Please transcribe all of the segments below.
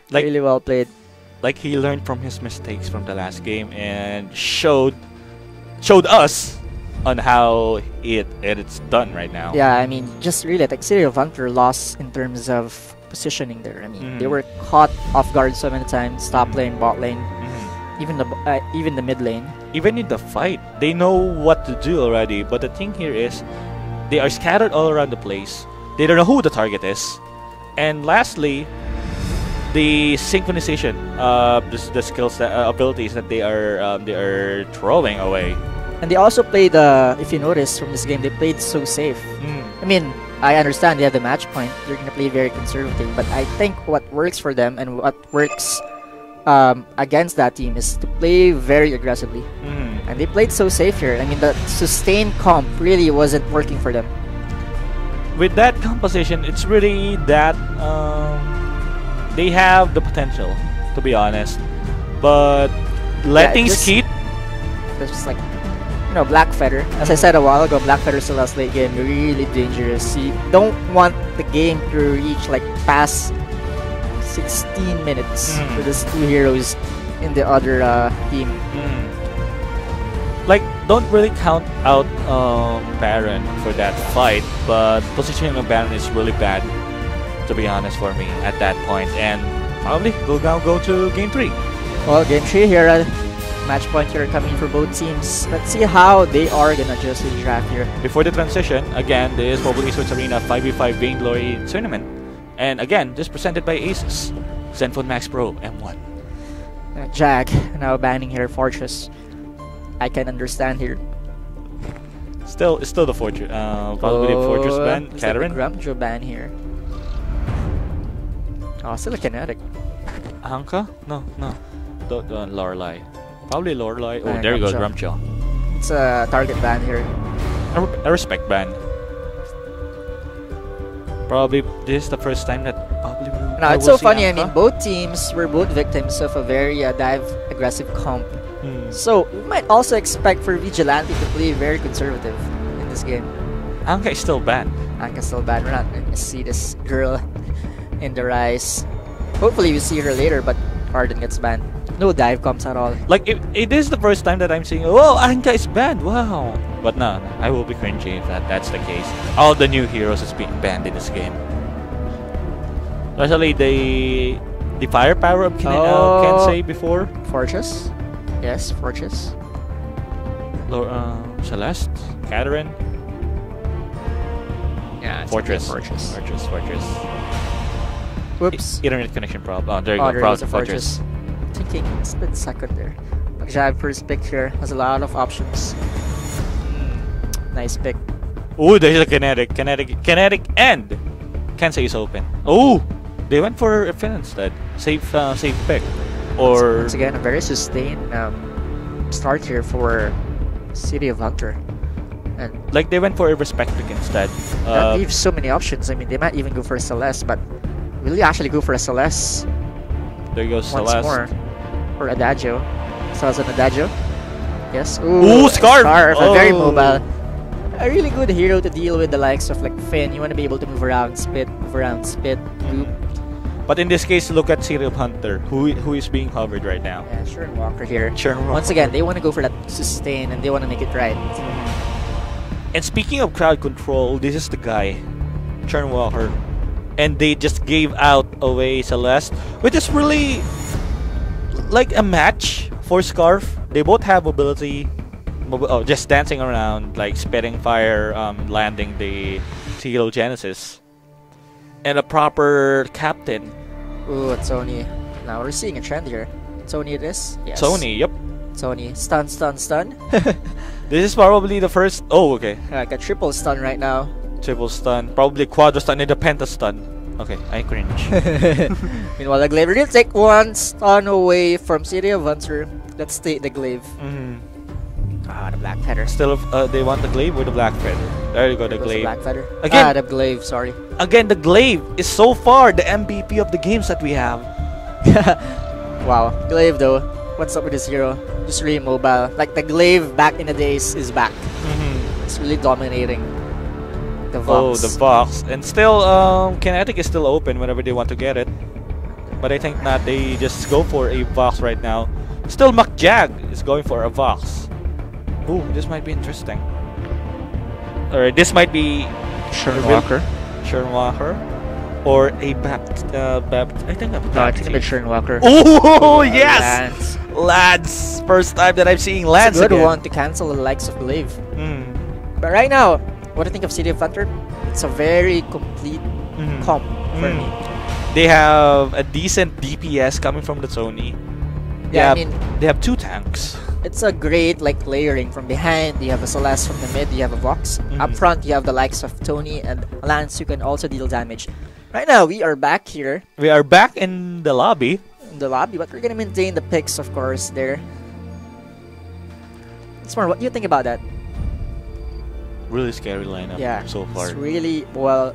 Like, really well played. like he learned from his mistakes from the last game and showed us on how it's done right now. Yeah, I mean, just really, like City of Hunter lost in terms of positioning there. I mean, they were caught off guard so many times. Top lane, bot lane, even the mid lane. Even in the fight, they know what to do already. But the thing here is, they are scattered all around the place. They don't know who the target is. And lastly, the synchronization, the skills, abilities that they are throwing away. And they also played, if you notice from this game, they played so safe. I mean, I understand they have the match point. They're going to play very conservative. But I think what works for them and what works against that team is to play very aggressively. And they played so safe here. I mean, the sustained comp really wasn't working for them. With that composition, it's really that they have the potential, to be honest. But letting Skeet... That's just like, you know, Black Feather. As I said a while ago, Black Feather still has late game, really dangerous. You don't want the game to reach like past 16 minutes with these two heroes in the other team. Like, don't really count out Baron for that fight, but positioning of Baron is really bad, to be honest, for me at that point. And probably we'll now go to game 3. Well, game 3 here. Match point here coming for both teams. Let's see how they are gonna adjust to the draft here. Before the transition, again, this is Mobile Esports Arena 5v5 Vainglory tournament. And again, this presented by Asus, Zenfone Max Pro M1. Jag now banning here Fortress. I can understand here. It's still the Fortress, probably the Fortress ban. Katarine. Like Grumjo ban here. Oh, still a Kinetic. Anka? No. Lorelei. Probably Lorelei. Oh, there you go, Grumjo. It's a target ban here. A respect ban. Probably this is the first time that probably we'll, no, it's so funny. Anka. I mean, both teams were both victims of a very dive aggressive comp. So we might also expect for Vigilante to play very conservative in this game. Anka is still banned. Anka's still banned. We're not going to see this girl in the Rise. Hopefully we see her later, but Arden gets banned. No dive comps at all. Like, it is the first time that I'm seeing, oh, Anka is banned, wow. But no, I will be cringy if that's the case. All the new heroes is being banned in this game. Especially the firepower of Kensei before. Fortress? Yes, Fortress. Celeste? Katarine? Yeah, Fortress. Fortress. Whoops. Internet connection problem. Oh, there you go. There is a Fortress. Thinking split second there. Jab first pick here has a lot of options. Nice pick. Oh, there's a Kinetic and Kensei is open. Oh, they went for Finn instead. Safe pick. Or once again, a very sustained start here for City of Hunter. And like they went for a respect pick instead. That leaves so many options. I mean, they might even go for a Celeste, but will they actually go for a Celeste? There goes Celeste. Once more. Or Adagio. Celeste and Adagio. Yes. Ooh, Scarf! Oh. Very mobile. A really good hero to deal with the likes of like Finn. You want to be able to move around, spit, loop. But in this case, look at City of Hunter, who is being covered right now. Yeah, Churn Walker here. Walker. Once again, they want to go for that sustain and they want to make it right. And speaking of crowd control, this is the guy, Churn Walker. And they just gave out away Celeste, which is really like a match for Scarf. They both have mobility, just dancing around, like spitting fire, landing the Hero Genesis. And a proper captain. Ooh, Tony. Now we're seeing a trend here. Tony it is? Yes. Tony, yep. Tony. Stun. This is probably the first... Oh, okay. Like a triple stun right now. Triple stun. Probably quadra stun and a penta stun. Okay, I cringe. Meanwhile, the Glaive did take one stun away from City of Hunter. Let's take the Glaive. Ah, the Black Feather. Still, they want the Glaive or the Black Feather? There you go, the Glaive. Black Feather. Again, the Glaive, sorry. Again, the Glaive is so far the MVP of the games that we have. Wow, Glaive though. What's up with this hero? Just really mobile. Like the Glaive back in the days is back. It's really dominating. The Vox. Oh, the Vox. And still, Kinetic is still open whenever they want to get it. but I think not. They just go for a Vox right now. Still, McJag is going for a Vox. Ooh, this might be interesting. Alright, this might be Chernwalker. Chernwalker. Or a I think a No, I think it's Chernwalker. Oh, yes! Lance. First time that I'm seeing Lance It's a good again. one to cancel the likes of Believe. But right now, what do you think of City of Hunter? It's a very complete comp for me. They have a decent DPS coming from the Sony. Yeah, I mean, they have 2 tanks. it's a great like layering from behind. You have a Celeste from the mid. You have a Vox up front. You have the likes of Tony and Lance who can also deal damage. Right now, we are back here. We are back in the lobby. But we're gonna maintain the picks, of course. There. Smart. What do you think about that? Really scary lineup. Yeah, so far. It's really well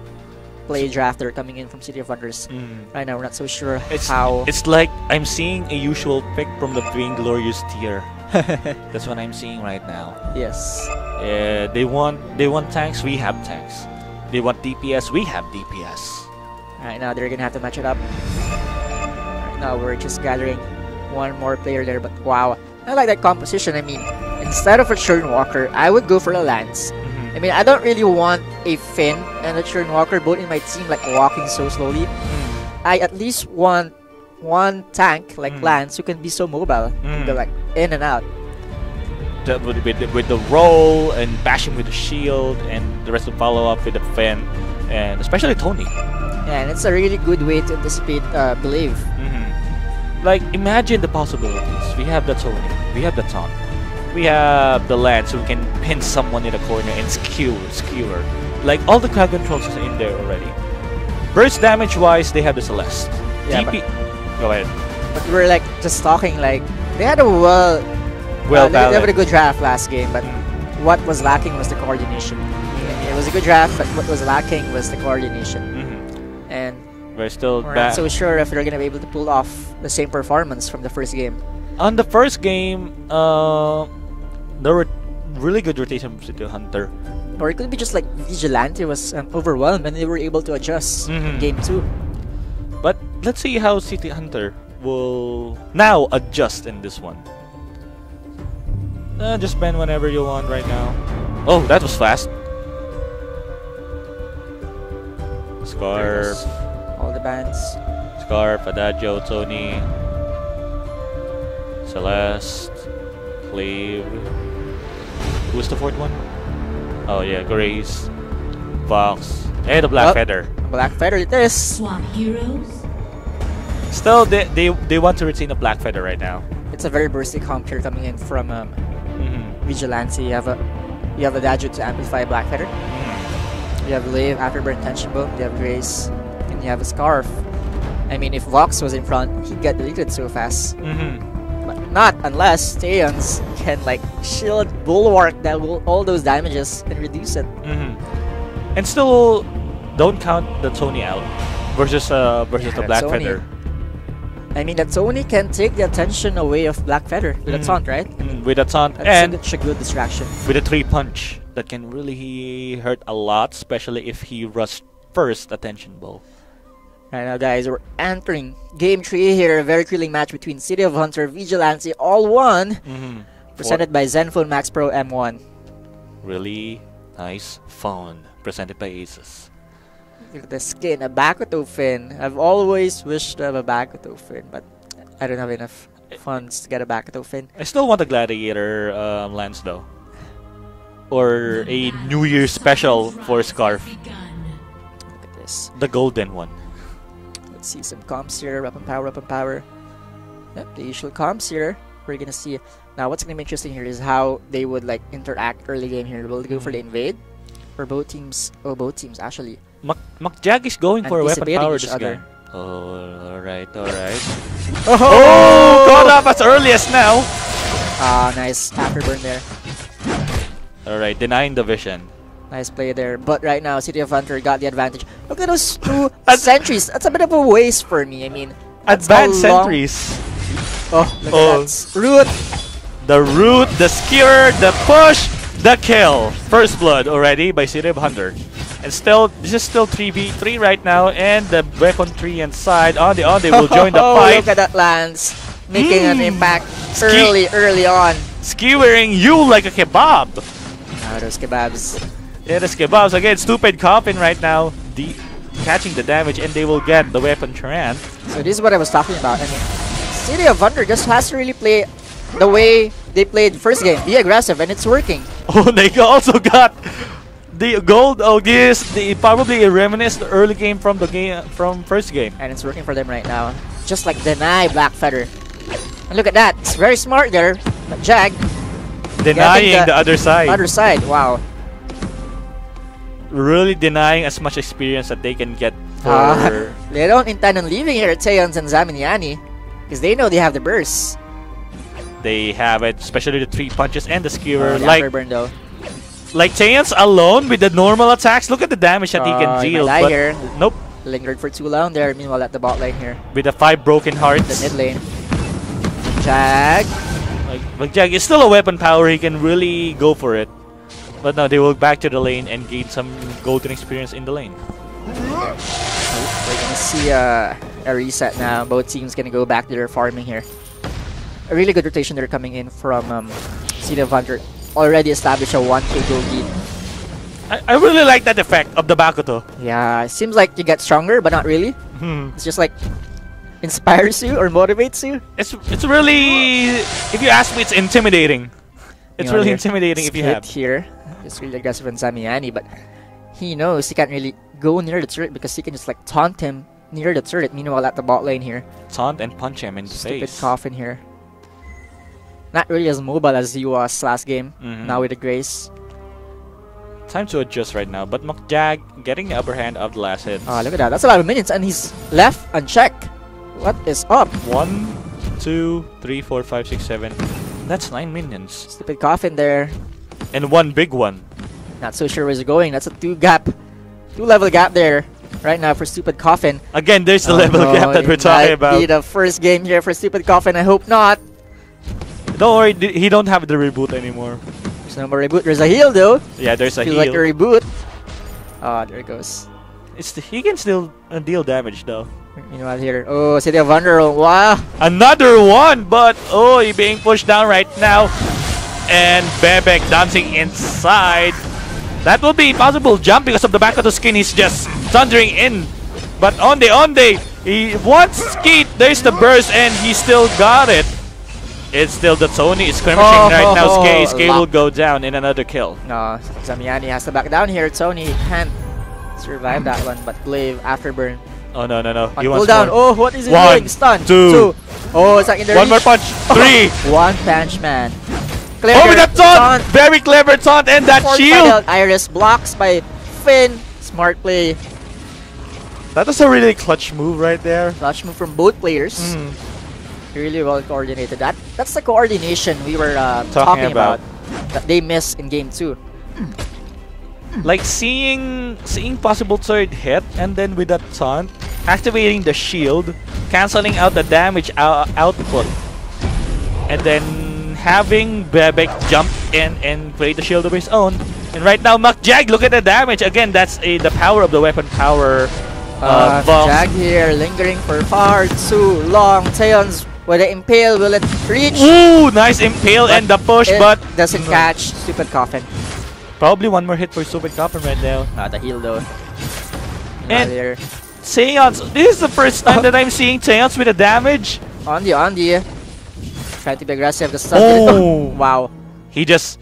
played drafter coming in from City of Wonders. Right now, we're not so sure how. It's like I'm seeing a usual pick from the Vainglory tier. That's what I'm seeing right now. Yes. They want tanks. We have tanks. They want DPS. We have DPS. Right now, they're gonna have to match it up. Right now, we're just gathering one more player there. But wow, I like that composition. I mean, instead of a Chernwalker, I would go for a Lance. I mean, I don't really want a Finn and a Chernwalker both in my team like walking so slowly. I at least want one tank like Lance who can be so mobile, go like in and out. With the roll and bashing with the shield, and the rest will follow up with the Finn, and especially Tony. Yeah, and it's a really good way to anticipate Believe. Like, imagine the possibilities. We have the Tony, we have the Taunt, we have the Lance who can pin someone in the corner and skewer. Like, all the crowd controls is in there already. Burst damage wise, they have the Celeste. Yeah, go ahead. But we're like just talking like they had a they had a good draft last game, but what was lacking was the coordination. It was a good draft, but what was lacking was the coordination. And we're not so sure if they're gonna be able to pull off the same performance from the first game. On the first game, there were really good rotation from City Hunter. Or it could be just like Vigilante was overwhelmed and they were able to adjust in game 2. But let's see how City Hunter will now adjust in this one. Just spend whenever you want right now. Oh, that was fast. Scarf. All the bands. Scarf, Adagio, Tony, Celeste, Clave. Who's the 4th one? Oh yeah, Grace, Vox, and the Black Feather. Black Feather it is. Swap heroes. Still, they want to retain a Black Feather right now. It's a very bursty comp here coming in from Vigilante. You have Adagio to amplify Black Feather. You have Lave, Afterburn, Tension Boom. You have Grace, and you have a Scarf. I mean, if Vox was in front, he'd get deleted so fast. But not unless Theons can like shield Bulwark that will all those damages and reduce it. And still, don't count the Tony out versus the Black Tony. Feather. I mean, that Tony can take the attention away of Black Feather with a taunt, right? With a taunt and such a good distraction. With a 3-punch that can really hurt a lot, especially if he rushed first attention ball. Right now, guys, we're entering game 3 here. A very thrilling match between City of Hunter, Vigilante, all one. Presented by Zenfone Max Pro M1. Really nice phone. Presented by Asus. Look at the skin, a Bakuto Fin. I've always wished to have a Bakuto Fin, but I don't have enough funds to get a Bakuto Fin. I still want a Gladiator Lance though. Or a New Year special for Scarf. Look at this. The golden one. Let's see some comps here. Weapon power. Yep, the usual comps here. We're gonna see. Now, what's gonna be interesting here is how they would like interact early game here. Will they go for the invade? For both teams? Oh, both teams actually. McJag is going for a weapon power this guy. Oh, alright. Oh, caught up as early as now. Nice afterburn there. Alright, denying the vision. Nice play there. But right now, City of Hunter got the advantage. Look at those 2 sentries. That's a bit of a waste for me. I mean, advanced sentries. Oh, look at that. Root. The root, the skewer, the push, the kill. First blood already by City of Hunter. And still, this is still 3v3 right now, and the weapon 3 inside. On the will join the fight. Look at that Lance, making an impact early on. Skewering you like a kebab. Those kebabs. Yeah, the kebabs again. Stupid coffin right now, catching the damage, and they will get the weapon Tran. So this is what I was talking about. I mean, City of Wonder just has to really play the way they played first game. Be aggressive, and it's working. Oh, they also got the gold. Oh, probably reminisced the early game from first game. And it's working for them right now. Just like deny Black Feather. And look at that. It's very smart there. But Jag denying the other side. Other side. Wow. Really denying as much experience that they can get for... They don't intend on leaving here at Taeyons and Zaminiani because they know they have the burst. They have it, especially the 3 punches and the skewer. The afterburn though. Like Taeyons alone with the normal attacks, look at the damage that he can deal. But here. Nope. Lingered for too long there. Meanwhile, at the bot lane here. With the 5 broken hearts. The mid lane. Jag. Like Jag is still a weapon power. He can really go for it. But now they will back to the lane and gain some golden experience in the lane. We're gonna see a reset now. Both teams gonna go back to their farming here. A really good rotation they're coming in from City of Hunter. Already established a 1k gold lead. I really like that effect of the Bakuto. Yeah, it seems like you get stronger, but not really. It's just like inspires you or motivates you. It's really, if you ask me, it's intimidating. It's really intimidating if you have. Here, it's really aggressive on Zamiyani, but he knows he can't really go near the turret because he can just like taunt him near the turret. Meanwhile, at the bot lane here, taunt and punch him in the face. Stupid coffin here. Not really as mobile as he was last game. Now with the Grace. Time to adjust right now, but McJag getting the upper hand of the last hit. Oh, look at that. That's a lot of minions, and he's left unchecked. What is up? 1, 2, 3, 4, 5, 6, 7. That's 9 minions. Stupid coffin there. And 1 big one. Not so sure where he's going. That's a 2-level gap there right now for Stupid Coffin. Again, there's the level gap that we're talking about. Be the first game here for Stupid Coffin. I hope not. Don't worry, he don't have the reboot anymore. There's no more reboot. There's a heal though. Yeah, there's a heal. Feels like a reboot. Oh, there it goes. He can still deal damage though. Meanwhile here, oh, City of Wonder, wow. Another one, but oh, he's being pushed down right now. And Bebek dancing inside. That will be possible jump because of the back of the skin. He's just thundering in. But Onde, he wants Skeet. There's the burst and he still got it. It's still the Tony skirmishing right now. Skate will go down in another kill. No, Zamiyani has to back down here. Tony can't survive that one, but Glaive afterburn. Oh no. He pull wants down. more. Oh, what is he One, doing? Stun. 2. Oh, secondary. One more punch. 3. One punch man. Clever. Oh, with that taunt! Very clever taunt and that shield. Iris blocks by Finn. Smart play. That was a really clutch move right there. Clutch move from both players. Really well coordinated. That's the coordination we were talking about that they miss in game 2. Like seeing possible third hit and then with that taunt, activating the shield, canceling out the damage output, and then having Bebek jump in and create the shield of his own. And right now, McJag, look at the damage again. That's the power of the weapon power. Jag here lingering for far too long. Taeyons with the impale, will it reach? Ooh, nice impale and the push, but doesn't catch. Stupid coffin. Probably one more hit for Stupid Coffin right now. The heal though. And Taeyons, this is the first time that I'm seeing Taeyons with the damage. On the trying to be aggressive. The stun. Oh wow. He just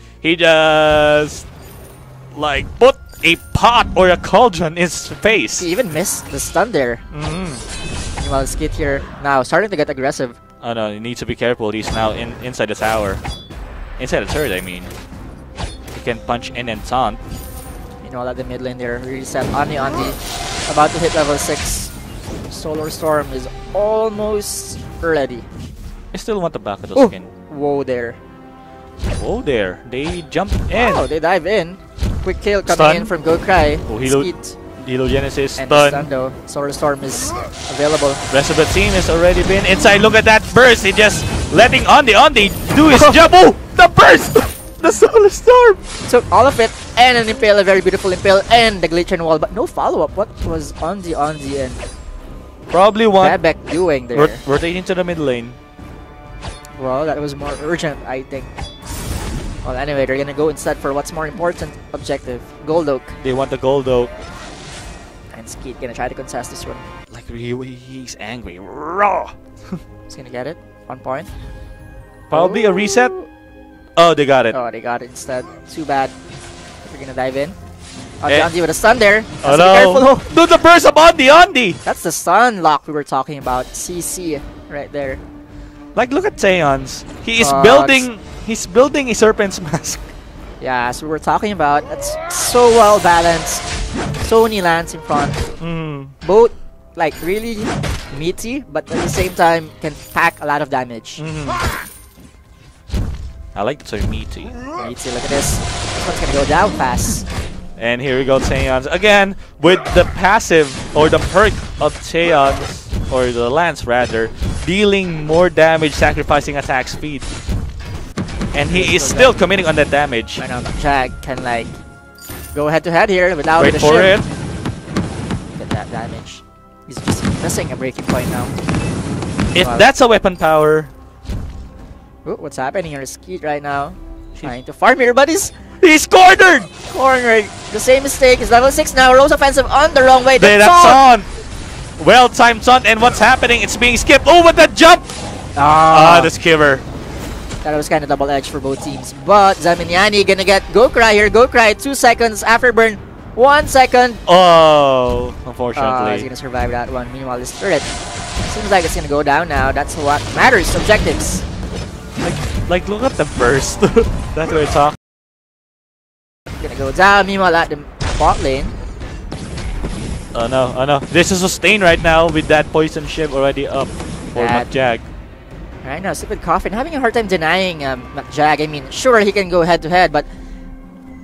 like put a pot or a cauldron in his face. He even missed the stun there. Meanwhile, Skid here now starting to get aggressive. Oh no, he needs to be careful. He's now inside the tower. Inside the turret, I mean. He can punch in and taunt. Meanwhile, at the mid lane there, reset Andi. About to hit level 6. Solar Storm is almost ready. I still want the back of the skin. Whoa there. Whoa there. They jump in. Oh, they dive in. Quick kill coming in from Gokrai. Oh, Hilo Genesis and stun. though. Solar Storm is available. Rest of the team has already been inside. Look at that burst. He just letting Andi do his job. Oh, the burst! the Solar Storm! Took all of it, and an Impale, a very beautiful Impale, and the Glittering Wall, but no follow-up. What was Onzi and Probably one. Bebek doing there? Rotating to the mid lane. Well, that was more urgent, I think. Well, anyway, they're gonna go instead for what's more important objective, Gold Oak. They want the Gold Oak. And Skeet gonna try to contest this one. Like, he's angry. Raw! He's gonna get it. 1 point. Probably a reset. Oh, they got it. Oh, they got it instead. Too bad. We're gonna dive in. Eh. Onzi with a stun there. Oh Be careful. no! Do the burst of Ondi! That's the stun lock we were talking about. CC right there. Like, look at Taeon's. He is Oh, building. He's building a serpent's mask. Yeah, as we were talking about, it's so well balanced. Sony lands in front. Both like really meaty, but at the same time can pack a lot of damage. I like the term meaty. Meaty, look at this. This one's gonna go down fast. And here we go, Taeon's again with the passive or the perk of Taeon's, or the lance rather, dealing more damage, sacrificing attack speed. And he is still committing on that damage. Right now, Jag can like go head to head here without Wait the for ship. it. Get that damage. He's just missing a breaking point now. If that's a weapon power. Ooh, what's happening here? Skeet right now. Trying to farm here, but he's He's cornered! cornered. The same mistake. Is level 6 now. Rose offensive on the wrong way. That's on! Well timed taunt, and what's happening? It's being skipped. Oh, with that jump! Ah, The skipper. that was kind of double-edged for both teams. But Zaminiani gonna get Go Cry here. Go Cry 2 seconds. Afterburn 1 second. Oh, He's unfortunately. gonna survive that one. Meanwhile, this turret seems like it's gonna go down now. That's what matters. Objectives. Like, look at the burst. That's what we're talking. Gonna go down. Meanwhile, at the bot lane. Oh no, oh no. This is sustained right now with that poison ship already up for McJag. Right now, Stupid Coffin having a hard time denying McJag. I mean, sure, he can go head to head, but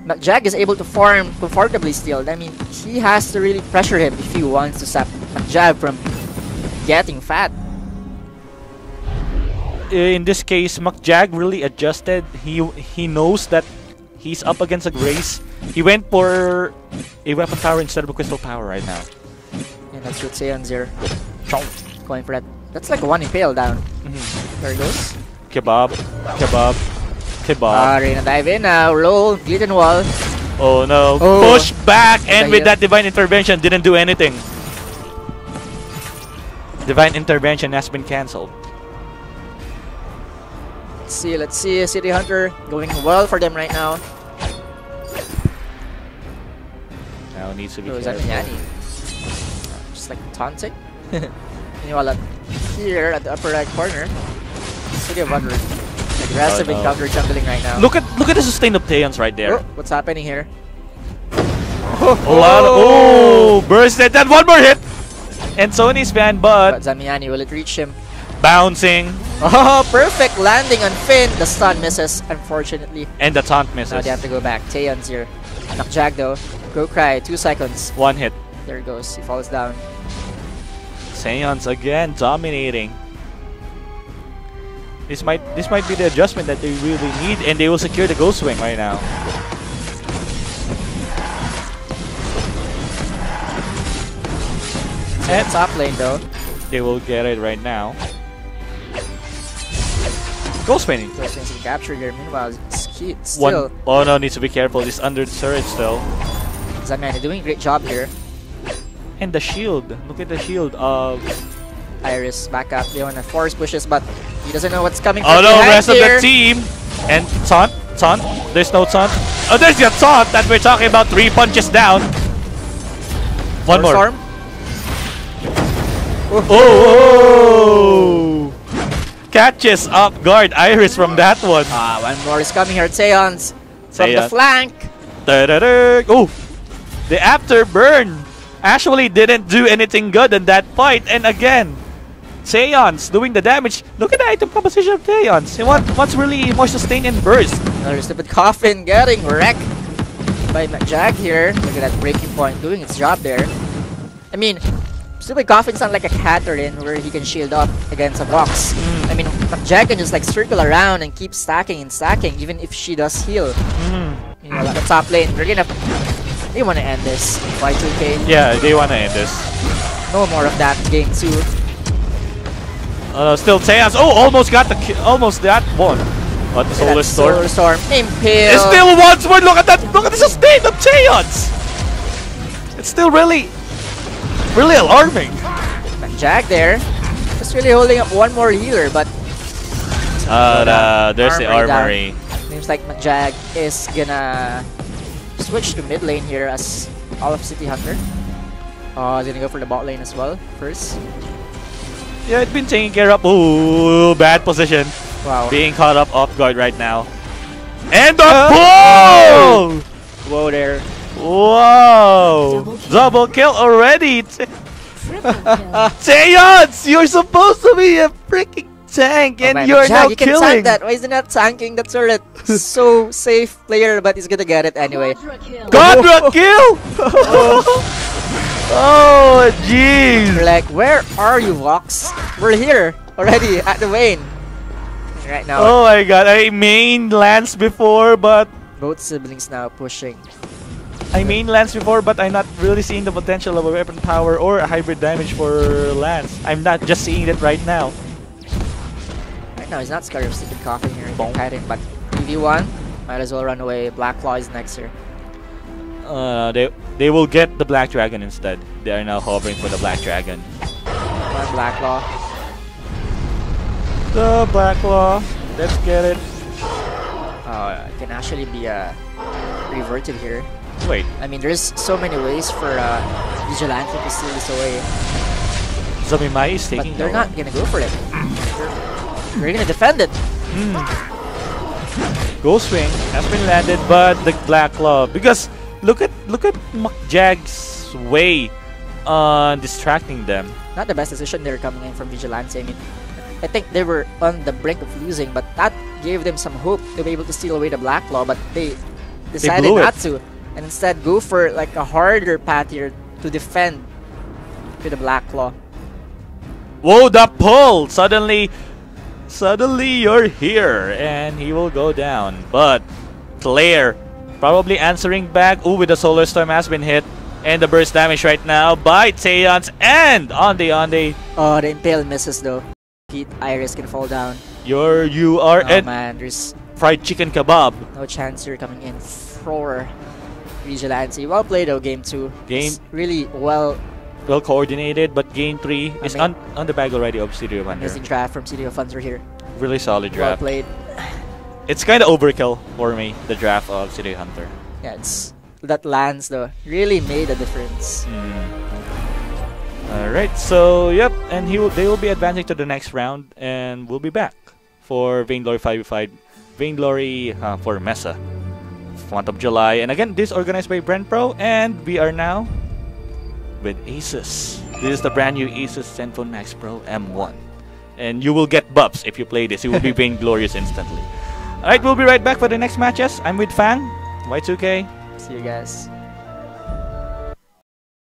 McJag is able to farm comfortably still. I mean, he has to really pressure him if he wants to stop McJag from getting fat. In this case, McJag really adjusted. He knows that he's up against a Grace. He went for a weapon power instead of a crystal power right now. And that's what Seon's here. Going for that. That's like one impale down. There he goes. Kebab. Reyna dive in now. Roll. Glitten wall. Oh no. Oh. Push back, and with that divine intervention, didn't do anything. Divine intervention has been cancelled. Let's see. City Hunter going well for them right now. Now needs to be Oh, careful. Zaminiani. Just like taunting. Meanwhile, here at the upper right corner, City of Hunter. Aggressive encounter jungling right now. Look at the sustain of Taeons right there. Oh, what's happening here? Bursted. That one more hit. And Sony's fan, But but Zaminiani, will it reach him? bouncing. Oh, perfect landing on Finn. The stun misses, unfortunately. And the taunt Now misses. they have to go back. Taeon's here. Knockjack though. Go Cry, 2 seconds. One hit. There he goes. He falls down. Taeons again dominating. This might be the adjustment that they really need, and they will secure the Ghost Wing right now. And top lane though. They will get it right now. Ghost Wing. First things to capture here. Meanwhile, Skeet still. Oh no, needs to be careful. He's under the turret still. Zaminiani doing a great job here. And the shield. Look at the shield of Iris back up. They want to force pushes, but he doesn't know what's coming. oh from no, behind rest of here. the team. And taunt. There's no taunt. Oh, there's the taunt that we're talking about. 3 punches down. One more. Storm. Oh! Catches off guard Iris from that one. One more is coming here. Taeons from the flank. Da-da-da. Oh! The afterburn actually didn't do anything good in that fight. And again, Taeons doing the damage. Look at the item composition of Taeons. He wants really more sustain and burst. Another stupid coffin getting wrecked by McJag here. Look at that breaking point doing its job there. I mean, stupid coffin's not like a Catherine where he can shield up against a box. I mean, Jack can just like circle around and keep stacking and stacking, even if she does heal. You know, like the top lane, they want to end this. Y2K. Yeah, they want to end this. No more of that game 2. Still Chaos. Oh, almost got the almost that one. But the Solar Storm. Solar Storm. Impale. It's still once more. Look at that. Look at the sustain of Chaos. It's still really alarming. Jack there. Just really holding up one more healer, but there's the armory. Seems like Jag is gonna switch to mid lane here as all of City Hunter. He's gonna go for the bot lane as well first. Yeah, it's been taken care of. Ooh, bad position. Wow. Being caught up off guard right now. And the pull! Whoa there. Whoa! Double kill already! Taeyons! You're supposed to be a freaking tank and you're now you can killing! tank that. Why is he not tanking the turret? So safe player, but he's gonna get it anyway. Godra kill! Oh, jeez! We're like, where are you, Vox? We're here already at the Vayne. Right now. Oh my god, I main Lance before, but Both siblings now pushing. I'm not really seeing the potential of a weapon power or a hybrid damage for Lance. I'm not just seeing it right now. Right now, he's not scared of stupid coughing here. Hiding, but 2v1, might as well run away. Black Claw is next here. They will get the Black Dragon instead. They are now hovering for the Black Dragon. One Black Claw. The Black Claw. Let's get it. It can actually be reverted here. Wait. I mean, there's so many ways for Vigilante to steal this away. Zamimai is taking. But they're not gonna go for it. They're gonna defend it. Ghost Wing has been landed, but the Black Claw, because look at Jag's way on distracting them. Not the best decision they're coming in from Vigilante. I mean, I think they were on the brink of losing, but that gave them some hope to be able to steal away the Black Claw, but they decided not to, and instead go for like a harder path here to defend with the Black Claw. Whoa, the pull! Suddenly you're here, and he will go down. But Claire probably answering back. Ooh, with the Solar Storm has been hit. And the burst damage right now by Taeyons and Onde. Oh, the Impale misses though. Pete Iris can fall down. You are oh man, there's fried chicken kebab. No chance you're coming in for Vigilante. Well played though, game 2. It's really well coordinated, but game 3 is on the bag already of City of Thunder. Amazing draft from City of Thunder here. Really solid draft. Well played. It's kind of overkill for me, the draft of City of Hunter. Yeah, it's that lands though really made a difference. Alright, so yep, and they will be advancing to the next round, and we'll be back for Vainglory 5v5, Vainglory for MeSA, month of July. And again, this is organized by Brent Pro, and we are now with Asus. This is the brand new Asus Zenfone Max Pro M1, and you will get buffs if you play this. You will be Vainglorious instantly. Alright, we'll be right back for the next matches. I'm with Fang, Y2K. See you guys.